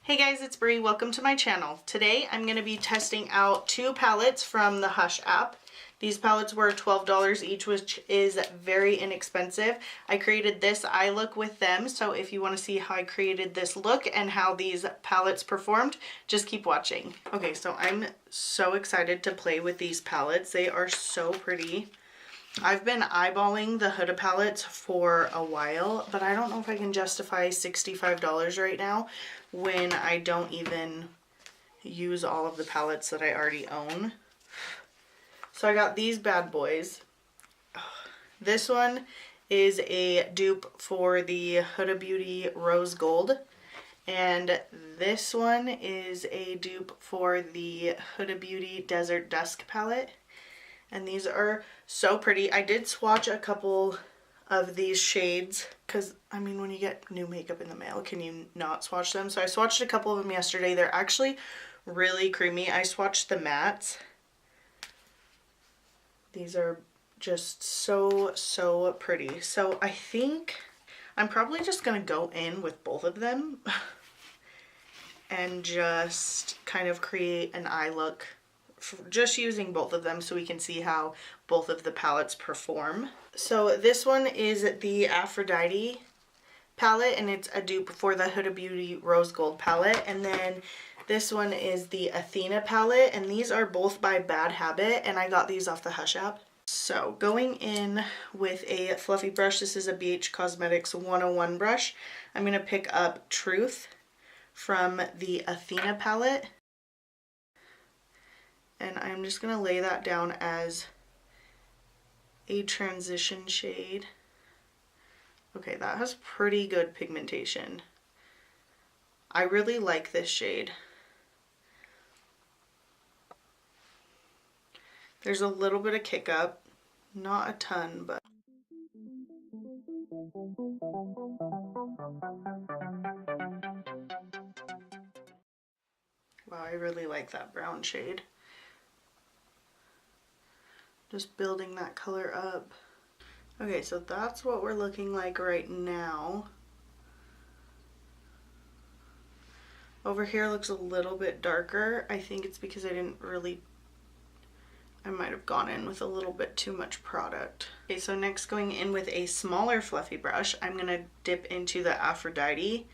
Hey guys, it's Bree. Welcome to my channel. Today I'm going to be testing out two palettes from the Hush app. These palettes were $12 each, which is very inexpensive. I created this eye look with them, so if you want to see how I created this look and how these palettes performed, just keep watching. Okay, so I'm so excited to play with these palettes. They are so pretty. I've been eyeballing the Huda palettes for a while, but I don't know if I can justify $65 right now when I don't even use all of the palettes that I already own. So I got these bad boys. This one is a dupe for the Huda Beauty Rose Gold, and this one is a dupe for the Huda Beauty Desert Dusk palette. And these are so pretty. I did swatch a couple of these shades because, I mean, when you get new makeup in the mail, can you not swatch them? So I swatched a couple of them yesterday. They're actually really creamy. I swatched the mattes. These are just so pretty. So I think I'm probably just going to go in with both of them and just kind of create an eye look just using both of them so we can see how both of the palettes perform. So this one is the Aphrodite palette, and it's a dupe for the Huda Beauty Rose Gold palette. And then this one is the Athena palette, and these are both by Bad Habit, and I got these off the Hush app. So going in with a fluffy brush, this is a BH Cosmetics 101 brush. I'm going to pick up Truth from the Athena palette. And I'm just going to lay that down as a transition shade. Okay, that has pretty good pigmentation. I really like this shade. There's a little bit of kick up, not a ton, but wow, I really like that brown shade. Just building that color up. Okay, so that's what we're looking like right now. Over here looks a little bit darker. I think it's because I might have gone in with a little bit too much product. Okay, so next, going in with a smaller fluffy brush, I'm gonna dip into the Aphrodite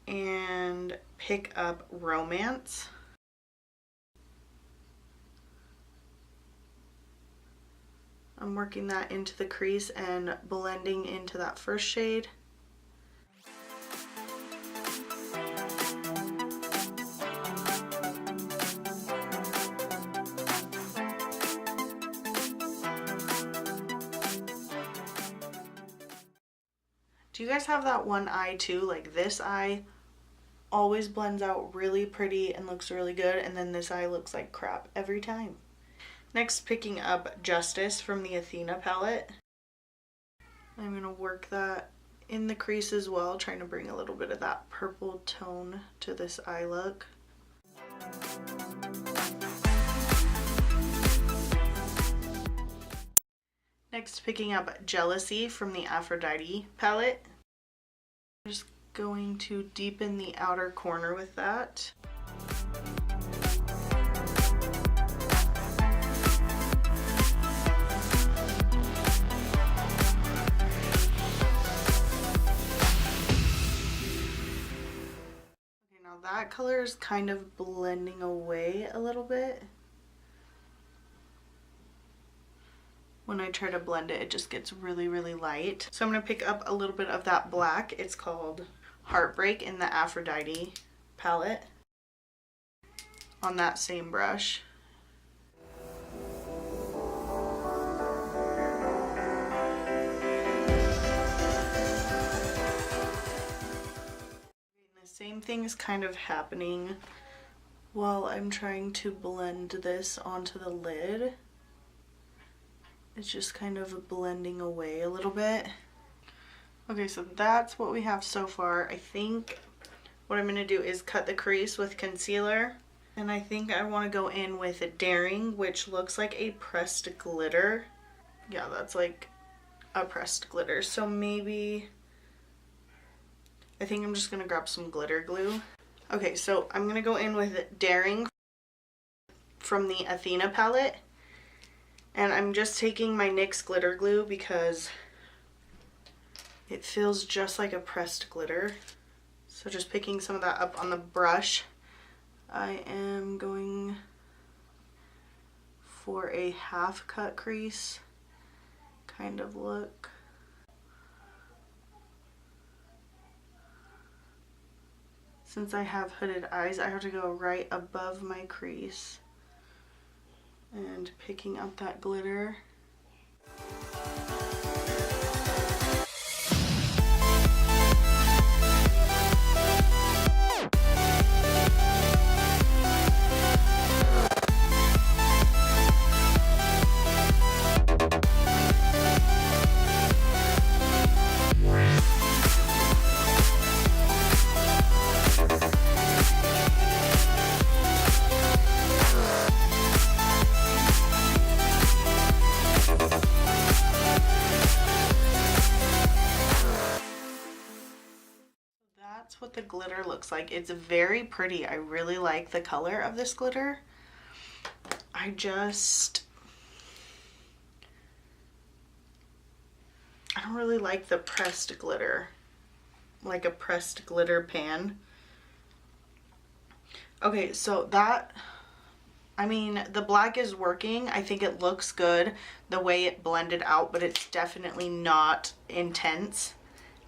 and pick up Romance. I'm working that into the crease and blending into that first shade. Do you guys have that one eye too? Like, this eye always blends out really pretty and looks really good, and then this eye looks like crap every time. Next, picking up Justice from the Athena palette. I'm going to work that in the crease as well, trying to bring a little bit of that purple tone to this eye look. Next, picking up Jealousy from the Aphrodite palette. I'm just going to deepen the outer corner with that. Now that color is kind of blending away a little bit. When I try to blend it, it just gets really light. So I'm going to pick up a little bit of that black. It's called Heartbreak in the Aphrodite palette on that same brush. Same thing is kind of happening while I'm trying to blend this onto the lid. It's just kind of blending away a little bit. Okay, so that's what we have so far. I think what I'm going to do is cut the crease with concealer. And I think I want to go in with Daring, which looks like a pressed glitter. Yeah, that's like a pressed glitter. So maybe I think I'm just going to grab some glitter glue. Okay, so I'm going to go in with Daring from the Athena palette. And I'm just taking my NYX glitter glue because it feels just like a pressed glitter. So just picking some of that up on the brush. I am going for a half cut crease kind of look. Since I have hooded eyes, I have to go right above my crease and picking up that glitter. That's what the glitter looks like. It's very pretty. I really like the color of this glitter. I don't really like the pressed glitter, like a pressed glitter pan. Okay, so that, I mean, the black is working. I think it looks good the way it blended out, but it's definitely not intense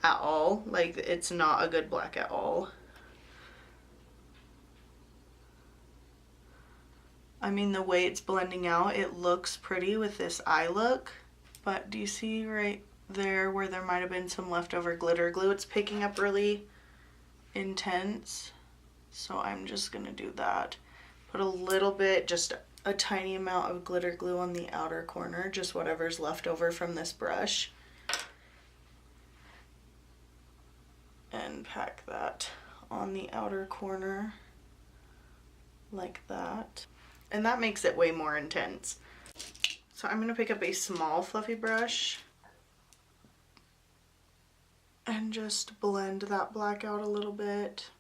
at all. Like, it's not a good black at all. I mean, the way it's blending out, it looks pretty with this eye look, but do you see right there where there might have been some leftover glitter glue? It's picking up really intense, so I'm just gonna do that. Put a little bit, just a tiny amount of glitter glue on the outer corner, just whatever's left over from this brush. And pack that on the outer corner like that. And that makes it way more intense. So I'm gonna pick up a small fluffy brush and just blend that black out a little bit.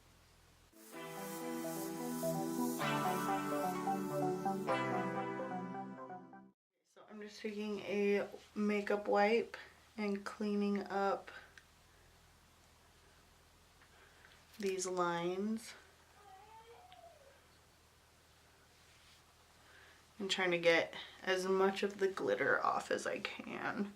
So I'm just taking a makeup wipe and cleaning up these lines and trying to get as much of the glitter off as I can.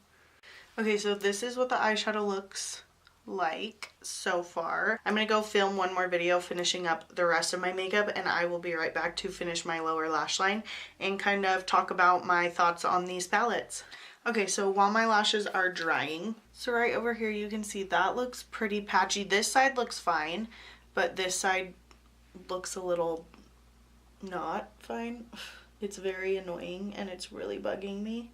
Okay, so this is what the eyeshadow looks like so far. I'm gonna go film one more video finishing up the rest of my makeup, and I will be right back to finish my lower lash line and kind of talk about my thoughts on these palettes. Okay, so while my lashes are drying, so right over here you can see that looks pretty patchy. This side looks fine, but this side looks a little not fine. It's very annoying and it's really bugging me,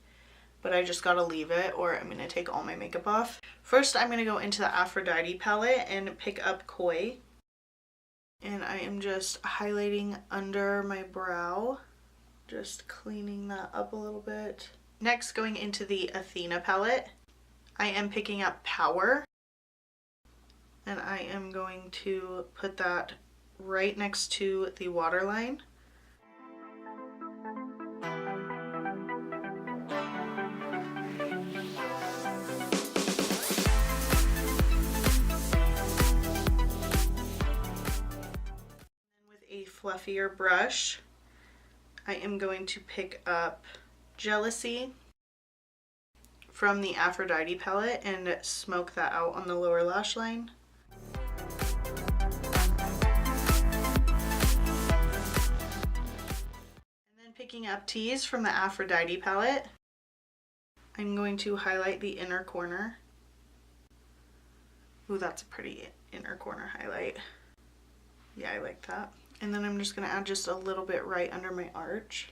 but I just gotta leave it or I'm gonna take all my makeup off. First, I'm gonna go into the Aphrodite palette and pick up Koi. And I am just highlighting under my brow, just cleaning that up a little bit. Next, going into the Athena palette, I am picking up Power, and I am going to put that right next to the waterline. And with a fluffier brush, I am going to pick up Jealousy from the Aphrodite palette and smoke that out on the lower lash line. And then picking up Tease from the Aphrodite palette, I'm going to highlight the inner corner. Ooh, that's a pretty inner corner highlight. Yeah, I like that. And then I'm just going to add just a little bit right under my arch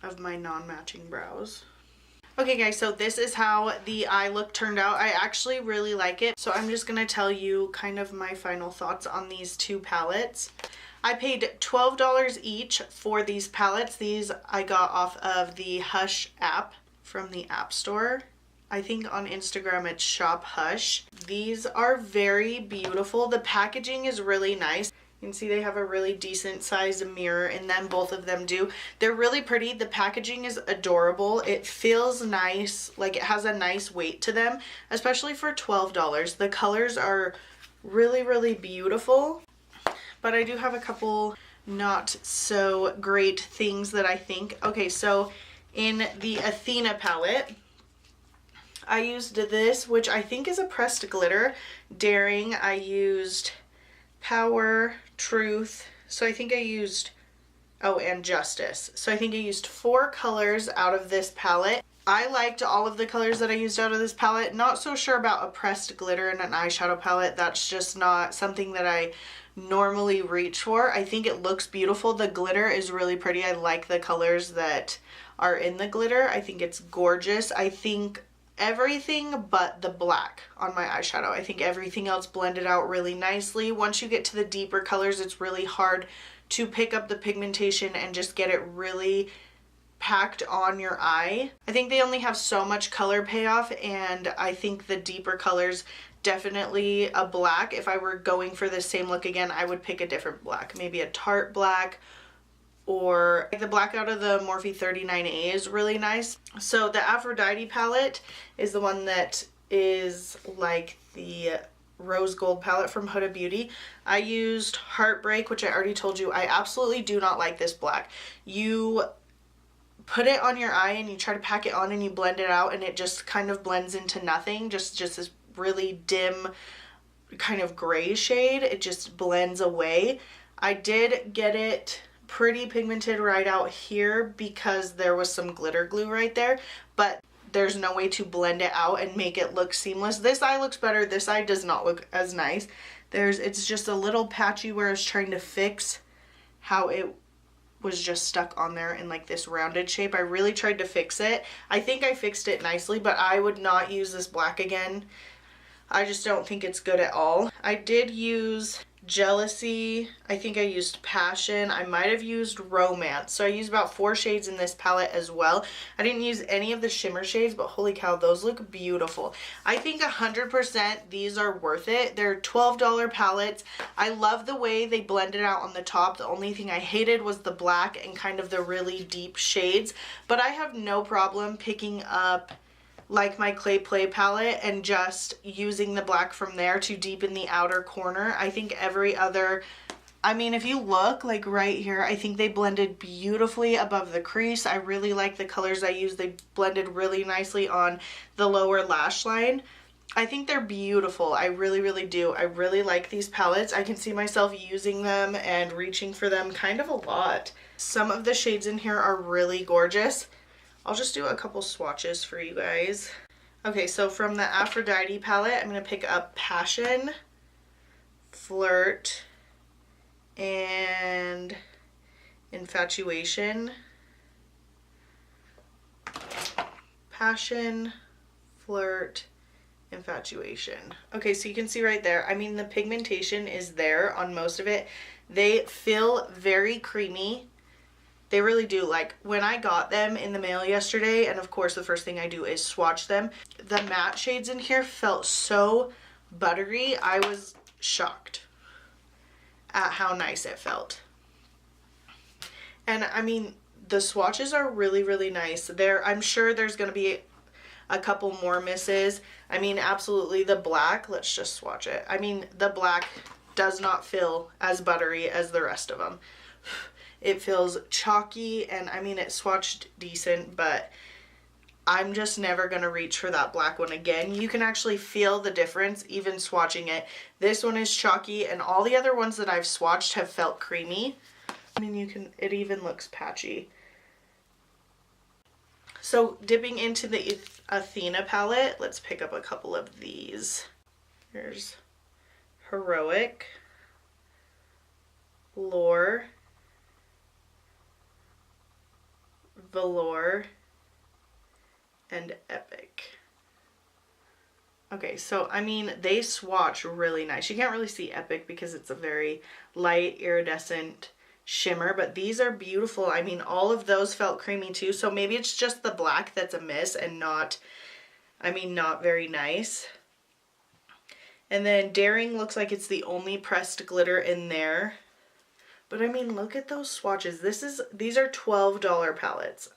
of my non-matching brows. Okay guys, so this is how the eye look turned out. I actually really like it. So I'm just gonna tell you kind of my final thoughts on these two palettes. I paid $12 each for these palettes. These I got off of the Hush app from the App Store. I think on Instagram it's Shop Hush. These are very beautiful. The packaging is really nice. You can see they have a really decent sized mirror in them. Both of them do. They're really pretty. The packaging is adorable. It feels nice. Like it has a nice weight to them, especially for $12. The colors are really, really beautiful. But I do have a couple not so great things that I think. Okay, so in the Athena palette, I used this, which I think is a pressed glitter. Daring, I used Power, Truth, so I think I used, oh, and Justice. So I think I used 4 colors out of this palette. I liked all of the colors that I used out of this palette. Not so sure about a pressed glitter in an eyeshadow palette. That's just not something that I normally reach for. I think it looks beautiful. The glitter is really pretty. I like the colors that are in the glitter. I think it's gorgeous. I think everything but the black on my eyeshadow. I think everything else blended out really nicely. Once you get to the deeper colors, it's really hard to pick up the pigmentation and just get it really packed on your eye. I think they only have so much color payoff, and I think the deeper colors, definitely a black. If I were going for the same look again, I would pick a different black. Maybe a Tarte black, or the black out of the Morphe 39A is really nice. So the Aphrodite palette is the one that is like the rose gold palette from Huda Beauty. I used Heartbreak, which I already told you I absolutely do not like this black. You put it on your eye and you try to pack it on and you blend it out and it just kind of blends into nothing. Just this really dim kind of gray shade. It just blends away. I did get it pretty pigmented right out here because there was some glitter glue right there, but there's no way to blend it out and make it look seamless. This eye looks better. This eye does not look as nice. It's just a little patchy where I was trying to fix how it was just stuck on there in like this rounded shape. I really tried to fix it. I think I fixed it nicely, but I would not use this black again. I just don't think it's good at all. I did use Jealousy. I think I used Passion. I might have used Romance. So I used about 4 shades in this palette as well. I didn't use any of the shimmer shades, but holy cow, those look beautiful. I think 100% these are worth it. They're $12 palettes. I love the way they blended out on the top. The only thing I hated was the black and kind of the really deep shades, but I have no problem picking up like my Clay Play palette and just using the black from there to deepen the outer corner. I think every other, I mean, if you look like right here, I think they blended beautifully above the crease. I really like the colors I used. They blended really nicely on the lower lash line. I think they're beautiful. I really, really do. I really like these palettes. I can see myself using them and reaching for them kind of a lot. Some of the shades in here are really gorgeous. I'll just do a couple swatches for you guys. Okay, so from the Aphrodite palette, I'm going to pick up Passion, Flirt, and Infatuation. Passion, Flirt, Infatuation. Okay, so you can see right there, I mean, the pigmentation is there on most of it. They feel very creamy. They really do. Like when I got them in the mail yesterday, and of course the first thing I do is swatch them, the matte shades in here felt so buttery. I was shocked at how nice it felt. And I mean, the swatches are really, really nice. I'm sure there's going to be a couple more misses. I mean, absolutely the black, let's just swatch it. I mean, the black does not feel as buttery as the rest of them. It feels chalky, and I mean, it swatched decent, but I'm just never going to reach for that black one again. You can actually feel the difference even swatching it. This one is chalky, and all the other ones that I've swatched have felt creamy. I mean, it even looks patchy. So dipping into the Athena palette, let's pick up a couple of these. Here's Heroic, Lore, Velour, and Epic. Okay, so I mean, they swatch really nice. You can't really see Epic because it's a very light iridescent shimmer, but these are beautiful. I mean, all of those felt creamy too, so maybe it's just the black that's a miss and not I mean, not very nice. And then Daring looks like it's the only pressed glitter in there. But I mean, look at those swatches. These are $12 palettes.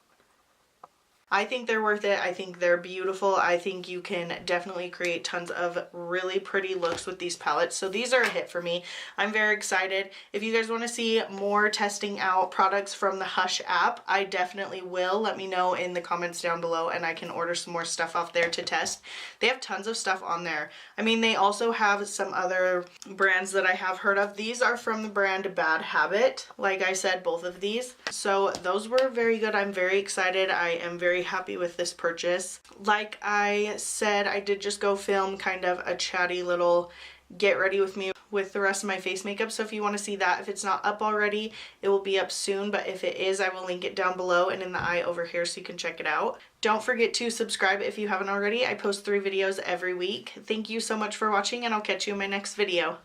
I think they're worth it. I think they're beautiful. I think you can definitely create tons of really pretty looks with these palettes. So these are a hit for me. I'm very excited. If you guys want to see more testing out products from the Hush app, I definitely will. Let me know in the comments down below and I can order some more stuff off there to test. They have tons of stuff on there. I mean, they also have some other brands that I have heard of. These are from the brand Bad Habit. Like I said, both of these. So those were very good. I'm very excited. I am very happy with this purchase. Like I said, I did just go film kind of a chatty little get ready with me with the rest of my face makeup. So if you want to see that, if it's not up already, it will be up soon. But if it is, I will link it down below and in the eye over here so you can check it out. Don't forget to subscribe if you haven't already. I post 3 videos every week. Thank you so much for watching and I'll catch you in my next video.